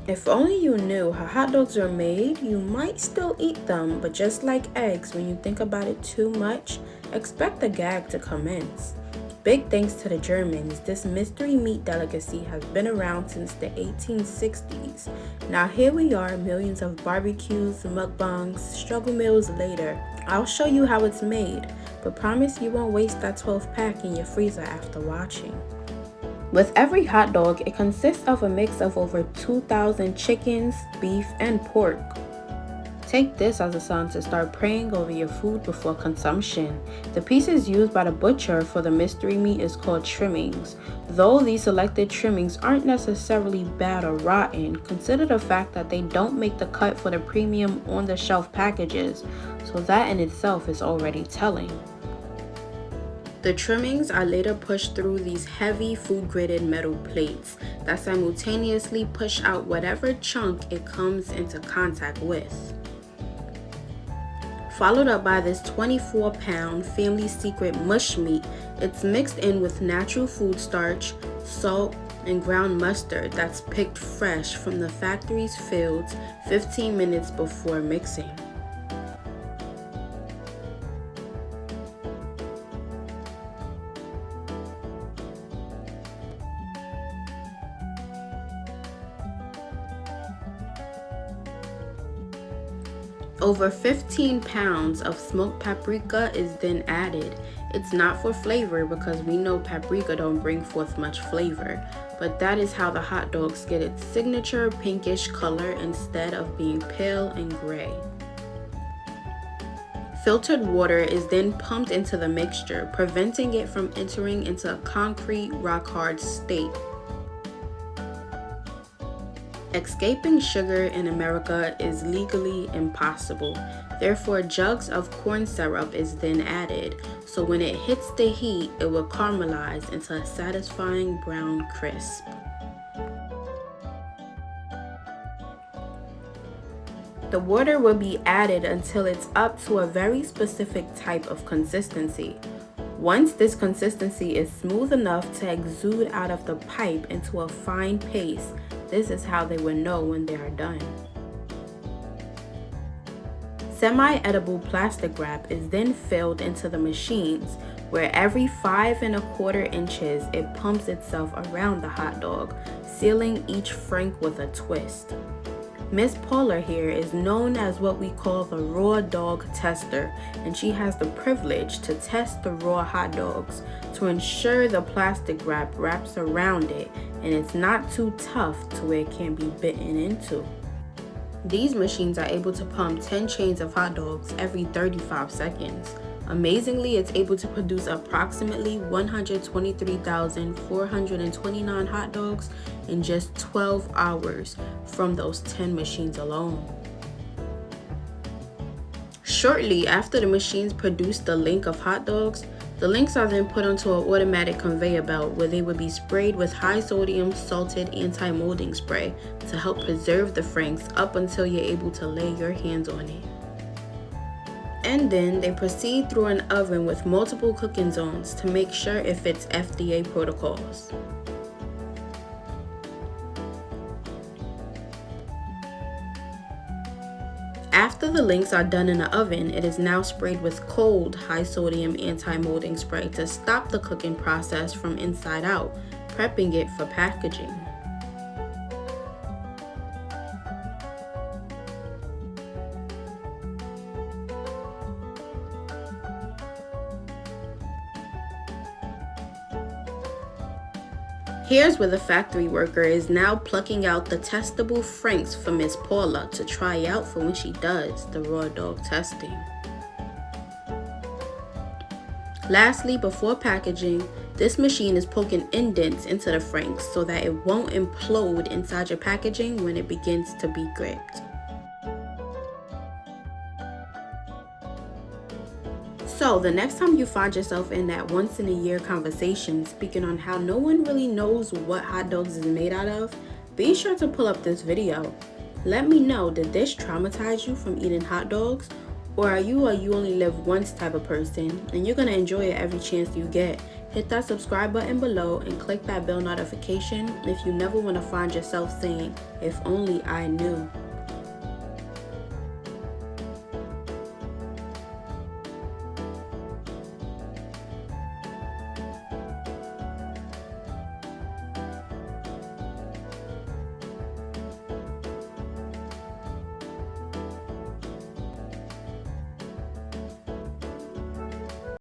If only you knew how hot dogs are made, you might still eat them, but just like eggs, when you think about it too much, expect the gag to commence. Big thanks to the Germans, this mystery meat delicacy has been around since the 1860s. Now here we are, millions of barbecues, mukbangs, struggle meals later. I'll show you how it's made, but promise you won't waste that 12 pack in your freezer after watching. With every hot dog, it consists of a mix of over 2,000 chickens, beef, and pork. Take this as a sign to start praying over your food before consumption. The pieces used by the butcher for the mystery meat is called trimmings. Though these selected trimmings aren't necessarily bad or rotten, consider the fact that they don't make the cut for the premium on-the-shelf packages, so that in itself is already telling. The trimmings are later pushed through these heavy food-graded metal plates that simultaneously push out whatever chunk it comes into contact with. Followed up by this 24-pound family secret mush meat. It's mixed in with natural food starch, salt, and ground mustard that's picked fresh from the factory's fields 15 minutes before mixing. Over 15 pounds of smoked paprika is then added. It's not for flavor because we know paprika don't bring forth much flavor, but that is how the hot dogs get its signature pinkish color instead of being pale and gray. Filtered water is then pumped into the mixture, preventing it from entering into a concrete, rock-hard state. Escaping sugar in America is legally impossible. Therefore, jugs of corn syrup is then added, so when it hits the heat, it will caramelize into a satisfying brown crisp. The water will be added until it's up to a very specific type of consistency. Once this consistency is smooth enough to exude out of the pipe into a fine paste, this is how they will know when they are done. Semi-edible plastic wrap is then filled into the machines, where every 5¼ inches it pumps itself around the hot dog, sealing each frank with a twist. Miss Paula here is known as what we call the raw dog tester, and she has the privilege to test the raw hot dogs to ensure the plastic wrap wraps around it and it's not too tough to where it can be bitten into. These machines are able to pump 10 chains of hot dogs every 35 seconds. Amazingly, it's able to produce approximately 123,429 hot dogs in just 12 hours from those 10 machines alone. Shortly after the machines produce the link of hot dogs, the links are then put onto an automatic conveyor belt where they will be sprayed with high-sodium salted anti-molding spray to help preserve the franks up until you're able to lay your hands on it. And then they proceed through an oven with multiple cooking zones to make sure it fits FDA protocols. After the links are done in the oven, it is now sprayed with cold high-sodium anti-molding spray to stop the cooking process from inside out, prepping it for packaging. Here's where the factory worker is now plucking out the testable franks for Miss Paula to try out for when she does the raw dog testing. Lastly, before packaging, this machine is poking indents into the franks so that it won't implode inside your packaging when it begins to be gripped. So the next time you find yourself in that once-in-a-year conversation speaking on how no one really knows what hot dogs is made out of, be sure to pull up this video. Let me know, did this traumatize you from eating hot dogs? Or are you a you only live once type of person and you're going to enjoy it every chance you get? Hit that subscribe button below and click that bell notification if you never want to find yourself saying, "If only I knew."